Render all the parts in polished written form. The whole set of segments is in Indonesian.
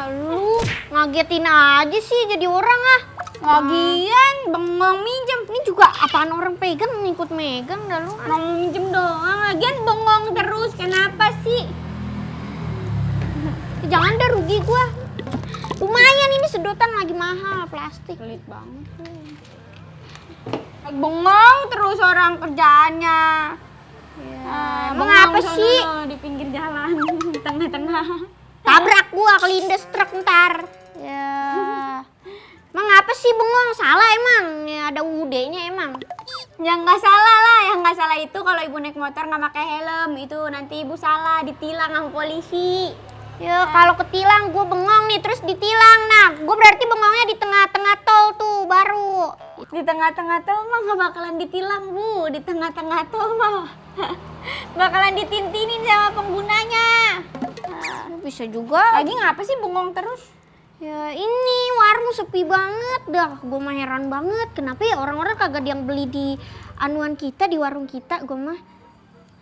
Lu ngagetin aja sih jadi orang ah. Lagian bengong minjem. Ini juga apaan orang pegang ngikut megang dah lu. Mau minjem doang. Lagian bengong terus. Kenapa sih? Jangan dah rugi gua. Lumayan ini sedotan lagi mahal plastik. Pelit banget. Bengong terus orang kerjaannya. Emang apa sih? Di pinggir jalan, di tengah-tengah. Tabrak gua kelindes truk ntar. Ya. Emang apa sih bengong? Salah emang. Ya, ada UD-nya emang. Yang nggak salah lah, yang nggak salah itu kalau ibu naik motor nggak pakai helm itu nanti ibu salah ditilang sama polisi. Ya kalau ketilang gue bengong nih terus ditilang. Nah gue berarti bengongnya di tengah-tengah tol tuh baru. Di tengah-tengah tol mah nggak bakalan ditilang bu. Di tengah-tengah tol mah bakalan ditintinin sama penggunanya. Bisa juga. Lagi ngapa sih bengong terus? Ya ini warung sepi banget dah. Gue mah heran banget. Kenapa ya orang-orang kagak ada yang beli di anuan kita, di warung kita. Gue mah.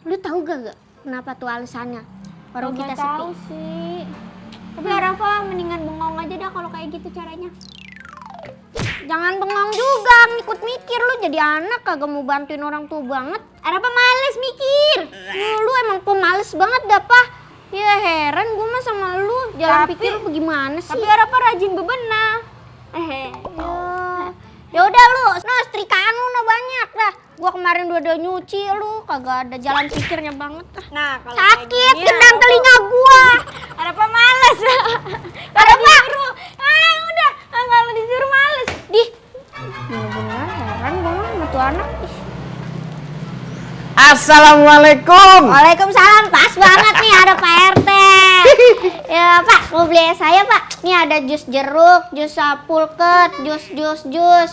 Lu tahu gak kenapa tuh alasannya? Warung kita sepi. Tahu sih. Tapi Arafa mendingan bengong aja dah kalau kayak gitu caranya. Jangan bengong juga, ngikut mikir lu jadi anak kagak mau bantuin orang tua banget. Arafa males mikir. Lu emang pemalas banget dah, Pak. Ya heran gue mah sama lu, jalan pikir lu gimana sih? Tapi Arafa rajin bebenah. Ya udah lu, setrikaan lu banyak dah. Gua kemarin udah nyuci lu, kagak ada jalan pikirnya banget. Nah, kalau sakit, gini, gendang telinga gua. Arafa males. Arafa, udah, kalau disuruh males. Bener-bener heran banget sama tuh anak. Assalamualaikum. Waalaikumsalam, pas banget nih ada Pak RT. Ya Pak, mau beli saya Pak. Nih ada jus jeruk, jus pulket, jus.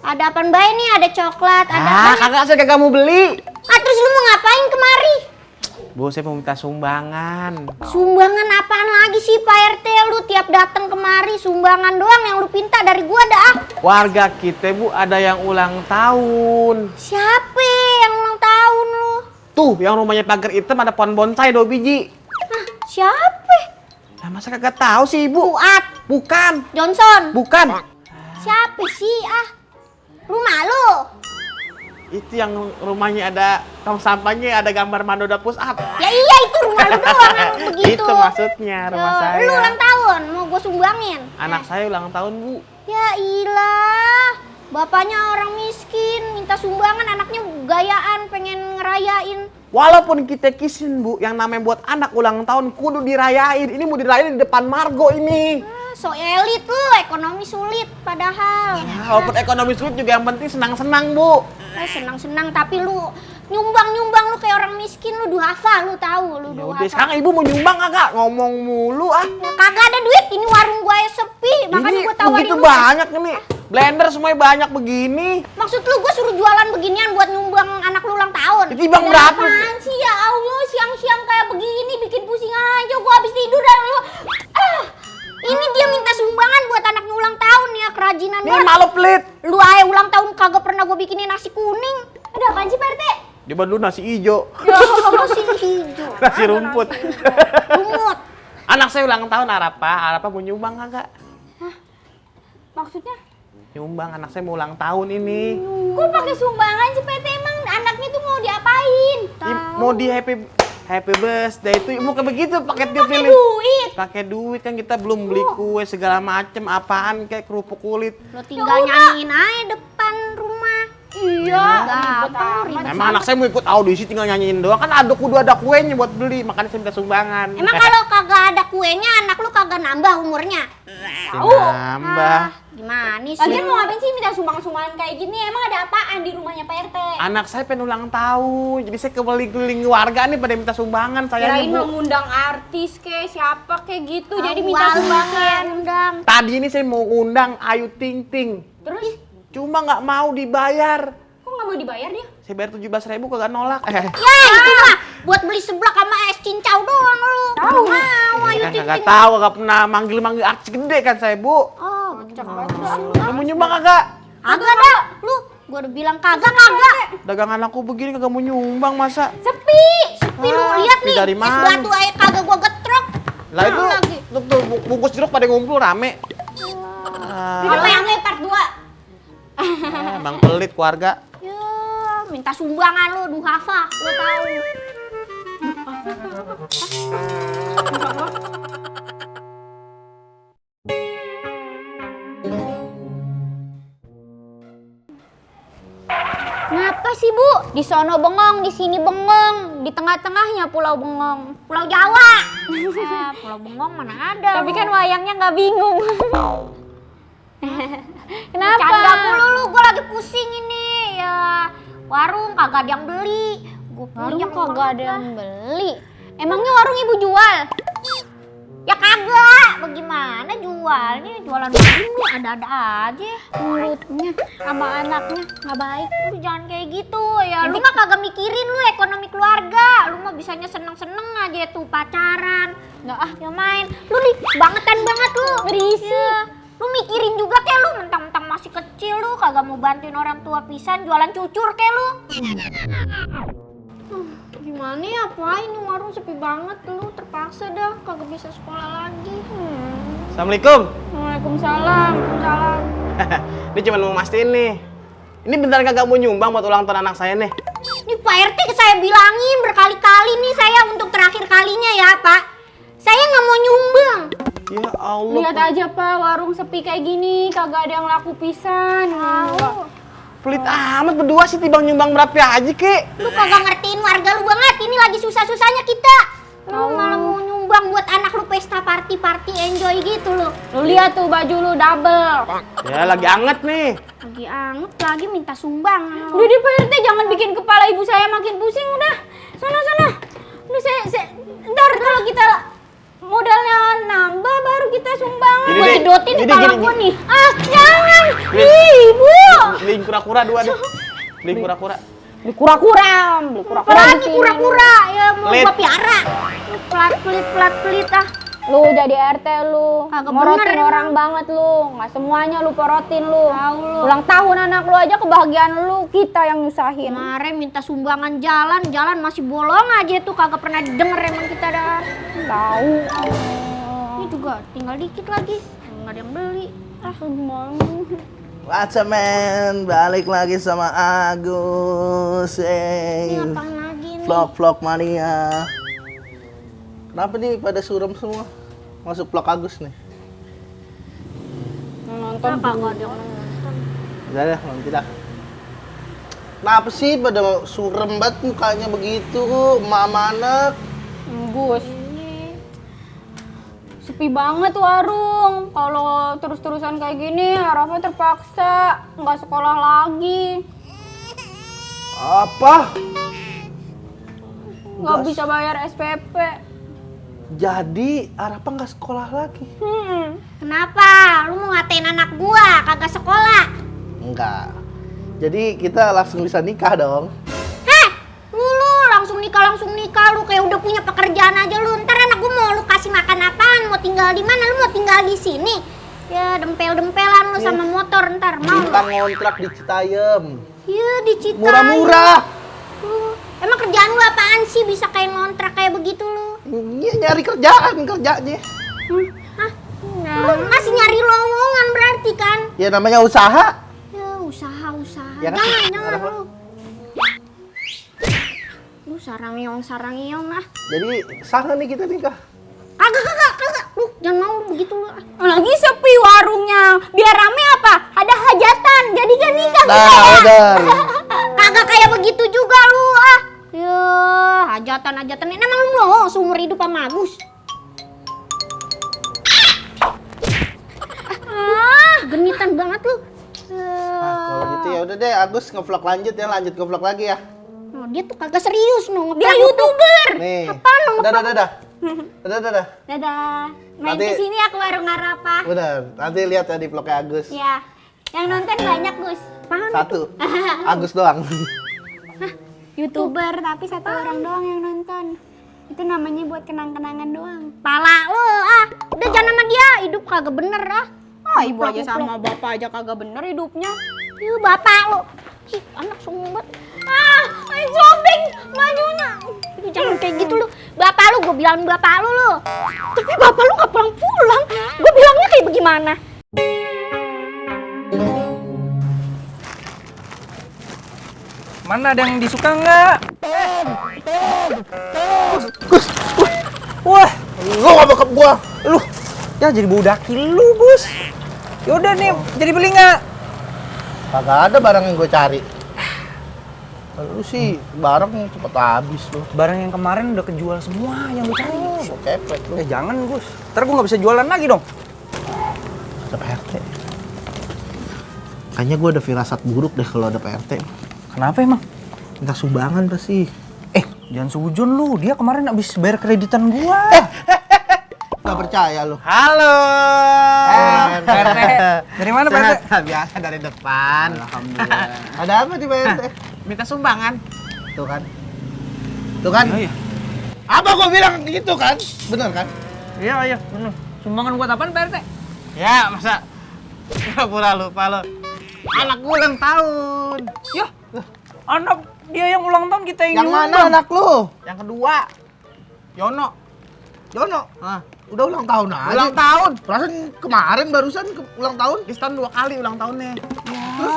Ada apaan bae nih, ada coklat, ada Kakak saya kagak mau beli. Terus lu mau ngapain kemari? Bu, saya mau minta sumbangan. Sumbangan apaan lagi sih Pak RT? Lu tiap datang kemari sumbangan doang yang lu pinta dari gua dah. Warga kita Bu ada yang ulang tahun. Siapa yang ulang tahun lu? Tuh, yang rumahnya pagar hitam ada pohon bonsai 2 biji. Siapa? Nah, masa kagak tahu sih Ibu? Fuad. Bukan. Johnson. Bukan. Siapa sih Rumah lu? Itu yang rumahnya ada tong sampahnya ada gambar Mandoda Push Up. Ya iya itu rumah lu doang yang begitu. Itu maksudnya rumah saya. Lu ulang tahun, mau gue sumbangin. Anak saya ulang tahun Bu. Ya ilah, bapaknya orang miskin, minta sumbangan, anaknya gayaan, pengen ngerayain. Walaupun kita kisin Bu, yang namanya buat anak ulang tahun kudu dirayain. Ini mau dirayain di depan Margo ini. So elit lu, ekonomi sulit padahal. Walaupun ekonomi sulit juga yang penting senang-senang Bu. Senang-senang tapi lu nyumbang lu kayak orang miskin, lu duhafa, lu tahu lu duhafa. Udah sekarang ibu mau nyumbang kagak? Ngomong mulu Kagak ada duit, ini warung gua sepi, makanya gua tawarin begitu lu. banyak nih. Blender semuanya banyak begini. Maksud lu gua suruh jualan beginian buat nyumbang anak lu ulang tahun? Itu bang berapa? Apaan sih ya Allah, siang-siang kayak begini bikin pusing aja, gua habis tidur dan lu. Ini dia minta sumbangan buat anaknya ulang tahun ya, kerajinan Ini malu pelit. Lu aja ulang tahun kagak pernah gua bikinin nasi kuning. Ada apaan sih Pak RT? Coba dulu nasi hijau. Nasi hijau. Nasi rumput. Lumut. Anak saya ulang tahun Arafa mau nyumbang kagak? Maksudnya? Nyumbang, anak saya mau ulang tahun ini. Kok pakai sumbangan sih PT? Emang anaknya tuh mau diapain? Mau di happy birthday itu mau kayak begitu pakai dia pilih. Pakai duit kan kita belum beli kue segala macem apaan kayak kerupuk kulit. Lo tinggal nyanyiin aja depan rumah. Iya. Emang anak saya mau ikut audisi tinggal nyanyiin doang kan ada kudu ada kuenya buat beli makanya saya minta sumbangan. Emang kalau kagak ada kuenya anak lu kagak nambah umurnya? Nambah. Gimana sih? Lagian mau ngapain sih minta sumbangan kayak gini? Emang ada apaan di rumahnya Pak RT? Anak saya pengen ulang tahun, jadi saya keliling warga nih pada minta sumbangan sayangnya Kirain Bu. mau ngundang artis siapa gitu, jadi minta sumbangan. Tadi ini saya mau undang Ayu Ting Ting. Terus? Cuma nggak mau dibayar. Kok nggak mau dibayar dia? Saya bayar 17.000 kagak nolak. Ya itu mah buat beli seblak sama es cincau doang lu. Tahu. Mau Ayu Kan Ting kagak Ting. tahu, kagak pernah manggil artis gede kan saya Bu. Lu mau nyumbang kagak? Kagak dah, lu gua udah bilang kagak. Dagangan aku begini kagak mau nyumbang masa? Sepi. Tapi lu lihat sepi nih, dari es mana? batu aja kagak gua getrok. Lah itu lagi. tuh, bungkus jeruk pada ngumpul rame. Kalau yang part 2. Bang pelit keluarga. Ya, minta sumbangan lu, duhafa, lu tahu. Ngapa sih Bu? Di sono bengong, di sini bengong, di tengah-tengahnya Pulau Bengong. Pulau Jawa. Ya, Pulau Bengong mana ada. Tapi kan wayangnya nggak bingung. Kenapa? Canda mulu lu, gue lagi pusing ini. Ya, warung kagak ada yang beli. Gue Warung kagak ada yang beli. Emangnya warung Ibu jual? Ya kagak, bagaimana jualnya? Jualan warung lu ada-ada aja. Mulutnya sama anaknya nggak baik. Lu jangan kayak gitu ya. Lu mah kagak mikirin lu ekonomi keluarga. Lu mah bisanya seneng-seneng aja tuh pacaran. Nggak ah. Ya main. Lu nih bangetan banget lu. Berisi. Ya. Lu mikirin juga kayak lu mentang-mentang masih kecil lu kagak mau bantuin orang tua pisan jualan cucur kayak lu. Gimana ya, apa ini warung sepi banget, lu terpaksa dah kagak bisa sekolah lagi. Assalamualaikum. Waalaikumsalam. Waalaikumsalam. Ini cuma mau mastiin nih. Ini beneran kagak mau nyumbang buat ulang tahun anak saya nih. Ini Pak RT saya bilangin berkali-kali nih saya untuk terakhir kalinya ya Pak. Saya nggak mau nyumbang. Ya Allah. Lihat aja Pak, warung sepi kayak gini, kagak ada yang laku pisan. Pelit amat berdua sih timbang nyumbang berapa aja kek. Lu kagak ngertiin warga lu banget, ini lagi susah-susahnya kita. Lu malah mau nyumbang buat anak lu pesta party enjoy gitu lu. Lu lihat tuh baju lu double. Ya lagi anget nih. Lagi anget lagi minta sumbang. Udah deh Pak RT, jangan bikin kepala ibu saya makin pusing udah. Sana. Udah saya ntar kalau kita modalnya nambah baru kita sumbang. Jadi Gua deh, jedotin jadi kepala gini, gua nih. Ah, jangan. Nih. Ibu. Beliin kura-kura dua deh. Beliin kura-kura. Beli kura-kura di Lagi sini. kura-kura ya mau Pelit. gua piara. Lu pelit ah. Lu jadi RT lu, Kagak morotin bener, orang banget lu. Nggak semuanya lu porotin lu. Tahu lu. Ulang tahun anak lu aja kebahagiaan lu, kita yang nyusahin. Kemarin minta sumbangan jalan masih bolong aja tuh kagak pernah didengar emang kita dah. Tahu. Ini juga tinggal dikit lagi. Nggak ada yang beli. Gimana? What's up man, balik lagi sama Agus. Ini apaan lagi nih? Vlog mania. Kenapa nih pada suram semua? Masuk vlog Agus nih. Nonton Kagak ada yang nonton. Udah dah, nanti dah. Kenapa sih pada suram banget mukanya begitu, mama anak? Gus. Sepi banget warung. Kalau terus-terusan kayak gini, Rafa terpaksa nggak sekolah lagi. Apa? Nggak bisa bayar SPP. Jadi Arafa nggak sekolah lagi? Kenapa? Lu mau ngatain anak gua kagak sekolah? Enggak. Jadi kita langsung bisa nikah dong. Heh, lu langsung nikah lu kayak udah punya pekerjaan aja lu. Ntar anak gua mau lu kasih makan apaan? Mau tinggal di mana? Lu mau tinggal di sini? Ya dempel-dempelan lu sama motor ntar mau. Kita ngontrak di Citayam. Iya di Citayam. Murah-murah. Emang kerjaan lu apaan sih bisa kayak ngontrak kayak begitu lu? Iya nyari kerjanya. Hah? Lu masih nyari lowongan berarti kan? Ya namanya usaha. Ya usaha. Ya kan? Jangan Arafa. lu. Lu sarang-iong ah. Jadi sana nih kita nikah. Kagak. Lu jangan mau begitu lu. Lagi sepi warungnya. Biar rame apa? Ada hajatan. Jadi kan nikah kita Nah, ya. udah. Kagak kayak begitu juga lu ah. Ya, hajatan. Emang lu mau seumur hidup sama Agus? Genitan banget lu. Kalau gitu ya udah deh, Agus nge-vlog lanjut nge-vlog lagi ya. Oh, dia tuh kagak serius no. Dia YouTuber. Nih. Apaan lo? Dadah. Dadah. Main Nanti- kesini aku warung Arafa. Udah, nanti lihat ya di vlognya Agus. Ya. Yang nonton banyak Gus. Apaan? Satu. Agus doang. YouTuber tapi satu orang doang yang nonton. Itu namanya buat kenang-kenangan doang. Pala lu ah. Udah jangan sama dia, hidup kagak bener ah. Ah, ibu aja sama bapak aja kagak bener hidupnya. Ih, bapak lu. Ih, anak sumbet. Ah, sobek bajunya. Jangan kayak gitu lu. Bapak lu, gue bilangin bapak lu. Tapi bapak lu nggak pulang-pulang. Gue bilangnya kayak bagaimana? Mana ada yang disuka nggak? Wah, Lu gak bakal gua. lu ya jadi budaki lu, Bos. Yaudah nih, jadi beli nggak? Kagak ada barang yang gue cari. Lu sih barang cepet habis lu. Barang yang kemarin udah kejual semua yang lu cari. Lu kepet lu. Jangan, Gus. Ntar gua nggak bisa jualan lagi dong. Ada PRT. Kayaknya gue ada firasat buruk deh kalau ada PRT. Kenapa emang? Minta sumbangan pasti. Jangan sujon lu. Dia kemarin abis bayar kreditan gua. Gak percaya lu. Halo. PRT. Dari mana, PRT? Sehat, biasa dari depan. Alhamdulillah. Ada apa di PRT? Minta sumbangan. Tuh kan. Tuh kan. Iya. Apa gua bilang gitu kan? Bener kan? Iya. Bener. Sumbangan buat apaan, PRT? Ya, masa pura-pura lupa lo. Anak gue ulang tahun. Yah, anak dia yang ulang tahun kita yang Yang mana nyumbang. anak lu? Yang kedua, Yono. Yono. Ah, Udah ulang tahun aja. ulang tahun. Perasaan kemarin barusan ulang tahun. Di setahun 2 kali ulang tahunnya.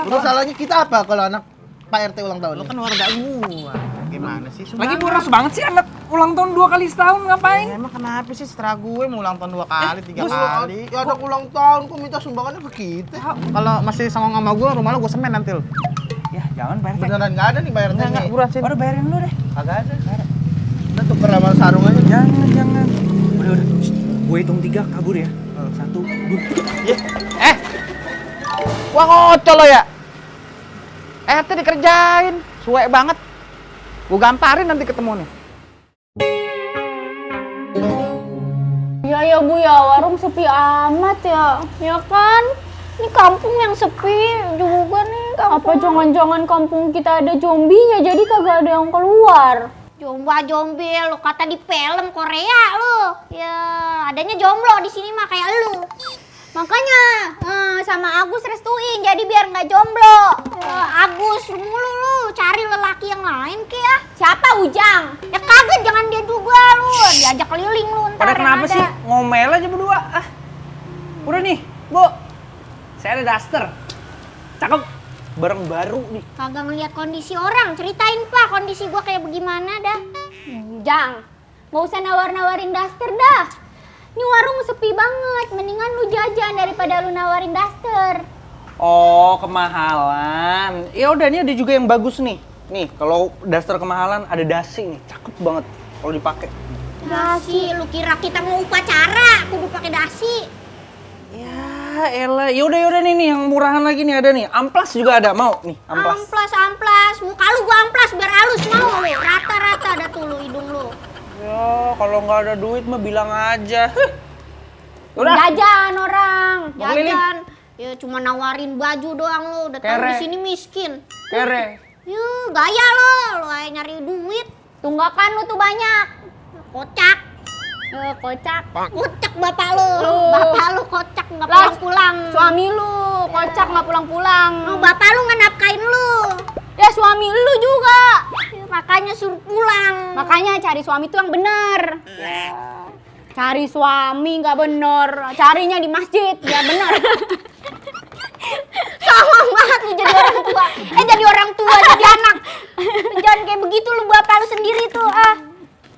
Terus salahnya kita apa kalau anak Pak RT ulang tahun? Lo kan warga gua. Gimana sih? Lagi boros banget sih anak ulang tahun 2 kali setahun ngapain? Emang kenapa sih setelah gue mau ulang tahun 2 kali, 3 kali? Ya anak ulang tahun kok minta sumbangannya ke kita? Kalau masih songong sama gue, rumah lo gue semen nanti lo. Ya, jangan PRT. Beneran nggak ada nih Pak RT nih. buruan sini. Udah bayarin lu deh. Kagak ada. Udah tuker sama sarung aja. Jangan. Udah. Gue hitung 3 kabur ya. 1, 2. Wah ngocol lo ya? RT dikerjain, suwe banget. Gue gamparin nanti ketemu nih. Ya Bu ya, warung sepi amat ya. Ya kan? Ini kampung yang sepi juga nih. Apa jangan-jangan kampung kita ada zombinya jadi kagak ada yang keluar? Jomba-jombi lu kata di film Korea lu. Ya, adanya jomblo di sini mah kayak lu. Makanya sama Agus restuin jadi biar nggak jomblo. Agus mulu lu cari lelaki yang lain ke ya. Siapa Ujang? Ya kagak jangan dia juga lu. Diajak keliling lu ntar Pada yang kenapa ada. sih? Ngomel aja berdua. Udah nih, Bu. Saya ada daster. Cakep. Barang baru nih. Kagak ngeliat kondisi orang. Ceritain Pak kondisi gua kayak bagaimana dah. Ujang, nggak usah nawar-nawarin daster dah. Ini warung sepi banget, mendingan lu jajan daripada lu nawarin daster. Oh, kemahalan. Ya udah nih ada juga yang bagus nih. Nih, kalau daster kemahalan ada dasi nih. Cakep banget kalau dipakai. Dasi, lu kira kita mau upacara kudu pakai dasi? Ya, elah. Yaudah nih yang murahan lagi nih ada nih. Amplas juga ada, mau nih, amplas. Amplas. Muka lu gua amplas biar halus mau lu. Rata-rata ada tuh lu hidung lu. Ya, kalau nggak ada duit mah bilang aja. Udah. Jajan orang. Mau keliling? Jajan. Ya cuma nawarin baju doang lu. Udah tahu Kere. di sini miskin. Kere. Ya gaya lu aja nyari duit. Tunggakan lu tuh banyak. Kocak. Kocak. Kocak bapak lu. Lu. Bapak lu kocak nggak Lah, pulang-pulang. Suami lu kocak nggak pulang-pulang. Oh, bapak lu nggak nafkain lu. Ya suami lu juga. Ya, makanya suruh pulang. Makanya cari suami tuh yang bener. Cari suami nggak bener, carinya di masjid ya bener. Sama banget lu jadi orang tua. Jadi orang tua jadi anak. Jangan kayak begitu lu bapak lu sendiri tuh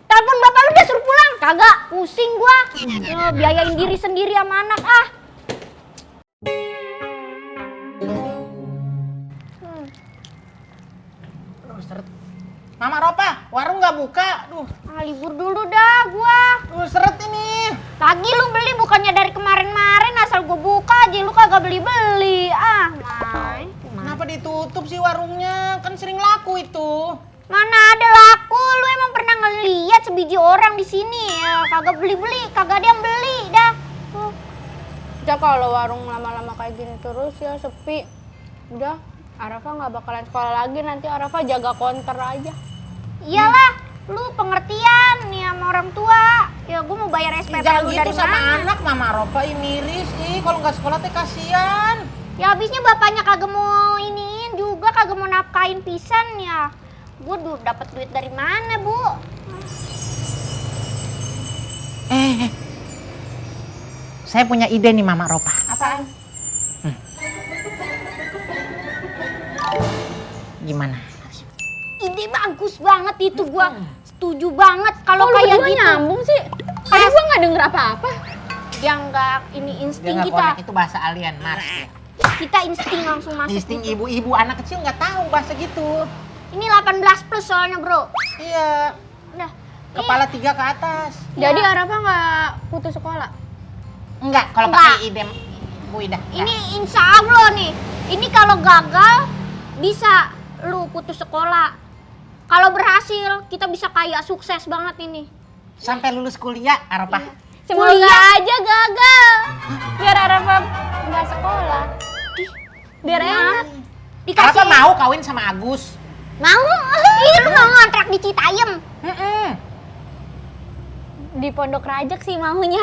Telepon bapak lu udah suruh pulang. Kagak, pusing gua. Ya, biayain diri sendiri sama anak Mama Ropa, warung nggak buka. Duh, Libur dulu dah gua. seret ini. Lagi lu beli bukannya dari kemarin-marin asal gua buka aja lu kagak beli-beli. Kenapa ditutup sih warungnya? Kan sering laku itu. Mana ada laku, lu emang pernah ngeliat sebiji orang di sini ya, kagak beli-beli, kagak ada yang beli dah. Udah kalau warung lama-lama kayak gini terus ya sepi. Udah, Arafa nggak bakalan sekolah lagi, nanti Arafa jaga konter aja. Iyalah, lu pengertian nih sama orang tua. Ya gua mau bayar SPP lu dari mana? anak Mama Ropa ini miris nih. Kalau nggak sekolah teh kasihan. Ya habisnya bapaknya kagak mau iniin juga, kagak mau nafkain pisan ya. Gua dapat duit dari mana, Bu? Saya punya ide nih Mama Ropa. Apaan? Gimana? Ide bagus banget itu, gua setuju banget kalau Kalau kayak berdua gitu. nyambung sih. Tadi gua nggak denger apa-apa. Yang nggak ini Dia insting nggak kita. connect, itu bahasa alien, Mars. Ya. Kita insting langsung masuk. Insting ibu-ibu anak kecil nggak tahu bahasa gitu. Ini 18 plus soalnya, Bro. Iya, Udah. kepala 3 ke atas. Jadi Arafa nggak putus sekolah? Enggak, kalau Enggak. pakai ide Bu Ida. Ini insya Allah nih. Ini kalau gagal bisa lu putus sekolah. Kalau berhasil kita bisa kayak sukses banget ini. Sampai lulus kuliah, Aropa. Semoga aja gagal. Biar Arafa nggak sekolah. Biar enak. Dikasih Aropa mau kawin sama Agus. mau. Ih, lu mau ngontrak di Citayam. Di Pondok Rajak sih maunya.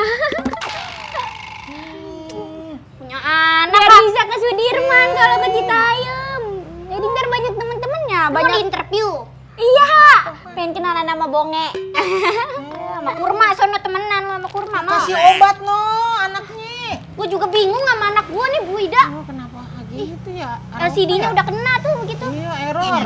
Punya anak. Biar bisa ke Sudirman kalau ke Citayam. Jadi ntar banyak temen-temennya. Banyak Banyak. interview. Iya. Pengen kenalan sama Bonge. Sama Kurma, sono temenan sama Kurma. Kasih obat no anaknya. Gue juga bingung sama anak gue nih, Bu Ida. Oh, kenapa gitu ya? LCD-nya udah kena tuh begitu. Iya, error.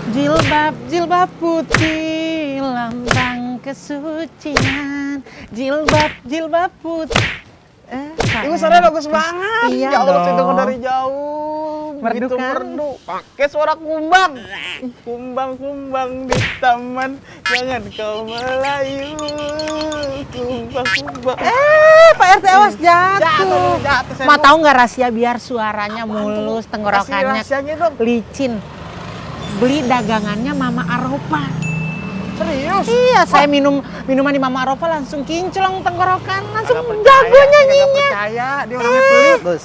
Jilbab, jilbab putih, lambang kesucian. Jilbab, jilbab putih. Ibu suaranya bagus banget. Iya Ya Allah, dong. saya dengar dari jauh. Merdu Begitu kan? merdu. Pakai suara kumbang. Kumbang-kumbang di taman, jangan kau melayu. Kumbang-kumbang. Pak RT awas jatuh. Jatuh, saya Mau mau. tahu nggak rahasia biar suaranya mulus, Kasih tenggorokannya rahasianya dong. licin? Beli dagangannya Mama Aropa. Serius? Iya, saya minuman di Mama Aropa langsung kinclong tenggorokan, langsung Nggak jago percaya, nggak nyanyinya. percaya, dia orangnya pelit. Bos.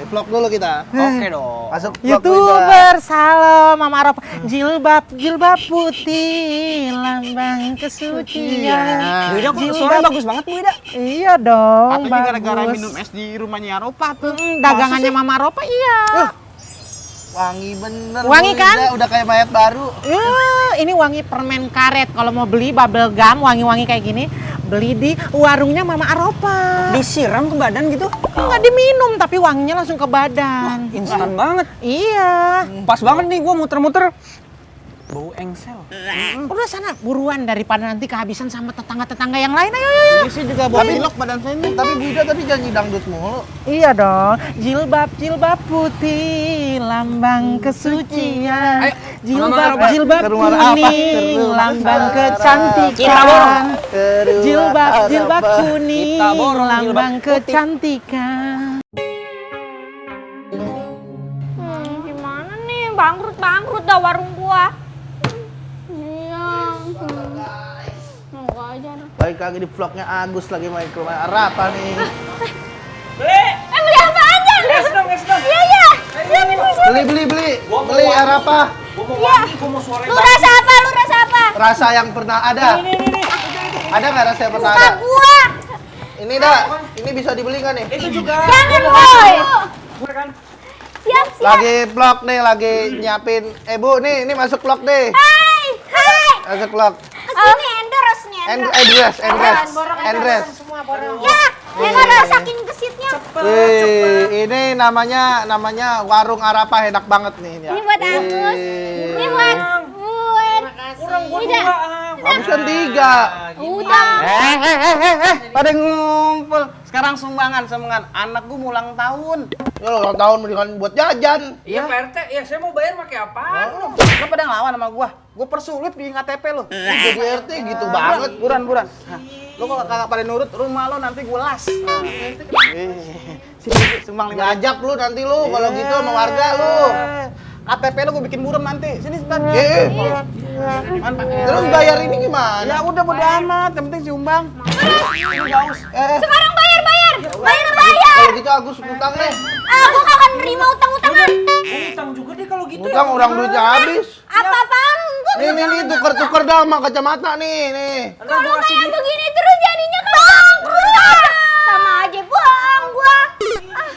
Vlog dulu kita. Oke dong. Masuk vlog YouTuber, halo Mama Aropa. Jilbab, jilbab putih, lambang kesucian. Bu Ida kok suaranya bagus banget Bu Ida. Iya dong, Katanya gara-gara bagus. minum es di rumahnya Aropa tuh. Dagangannya Mama Aropa, iya. Wangi bener. Wangi Bu kan? Ida, udah kayak mayat baru. Ini wangi permen karet. Kalau mau beli bubble gum wangi-wangi kayak gini, beli di warungnya Mama Aropa. Disiram ke badan gitu. Nggak diminum, tapi wanginya langsung ke badan. Instan banget. Iya. Pas banget nih gua muter-muter. Bau engsel. Udah sana buruan daripada nanti kehabisan sama tetangga-tetangga yang lain. Ayo, ayo. Ini sih juga bawa pilok badan saya ini. Tapi Bu Ida tadi janji dangdut mulu. Iya dong. Jilbab, jilbab putih, lambang kesucian. Ayo, Jilbab, Mama, jilbab ke rumah apa? Ke kuning, rumah lambang Sarah. Kita kecantikan. borong. Jilbab, jilbab kuning, Kita borong lambang jilbab putih. kecantikan. Gimana nih? Bangkrut dah warung gua. Iya. Semoga aja. Baik lagi di vlognya Agus lagi main ke rumah Arapa nih. Beli apa aja? Iya, iya. Siapin dulu. Beli Arapa. Lu rasa apa? Rasa yang pernah ada. Ada nggak rasa yang pernah ada? Buka gua. Ini dah. Ini bisa dibeli nggak nih? Jangan, boy. Siap. Lagi vlog nih, lagi nyiapin. Bu, nih, ini masuk vlog deh. Hai. Masuk vlog. Kesini endorse nih. Endres. Ya, memang rasakin gesitnya. Wih, ini namanya warung Arapa, enak banget nih. Ini buat Agus. Ini buat Udah. Habisan 3. Udah. Pada ngumpul. Sekarang sumbangan. Anak gua mau ulang tahun. Ya ulang tahun mendingan buat jajan. Iya Pak RT, ya saya mau bayar pakai apaan? Lo pada ngelawan sama gua. Gua persulit di KTP lo. Jadi RT gitu banget. Buran. Nah, lo kalau kagak pada nurut, rumah lo nanti gua las. Sini, sumbang 5. Ngajak lu nanti lu kalau gitu sama warga lu. KTP lo gua bikin buram nanti. Sini sebentar. Terus bayar ini gimana? Ya udah bodo amat, yang penting sumbang. Sekarang bayar. Kalau gitu Agus utang deh. Aku kagak nerima utang-utangan. Utang juga deh kalau gitu. Utang orang duitnya habis. Apa-apaan? Gua Nih, tuker-tuker dah sama kacamata nih. kalau kayak begini terus jadinya kan bangkrut. Sama aja bohong gua. Ah.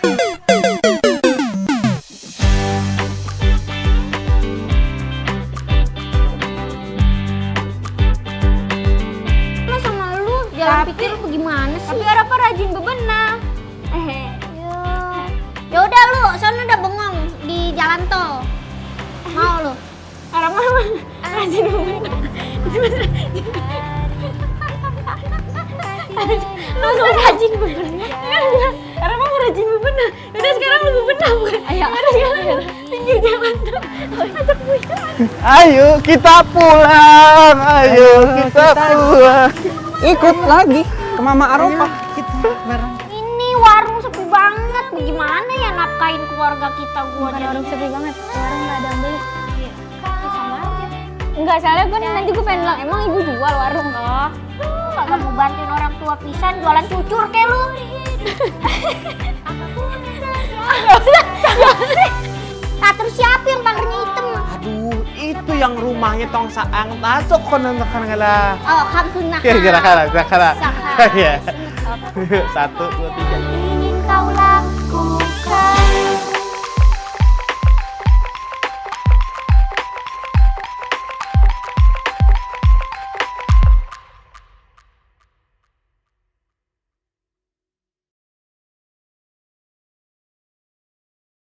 Rantau. Mau lu? Orang mana? Rajin bebenah. Langsung rajin bebenah. Karena mau rajin bebenah. Udah sekarang lu bebenah bukan? Ayo. Sekarang pinggir jalan tuh. Ajak Buya. Ayo kita pulang, ayo kita pulang. Ikut lagi ke Mama Aropa. Kita bareng. Ini warung sepi banget. Bagaimana ya nafkain keluarga kita? Gua Bukan jadi warung sepi banget, warung nggak ada yang beli. Sama aja. Enggak, soalnya gue nanti gue pengen bilang, emang ibu jual warung loh. kagak mau bantuin orang tua pisan jualan cucur kayak lu. Ah, terus siapa yang pagernya hitam? Aduh, itu yang rumahnya tong saang tasok konon tekan kala. Oh, kampunah. Kira-kira kala. Saka. Iya. 1, 2, 3.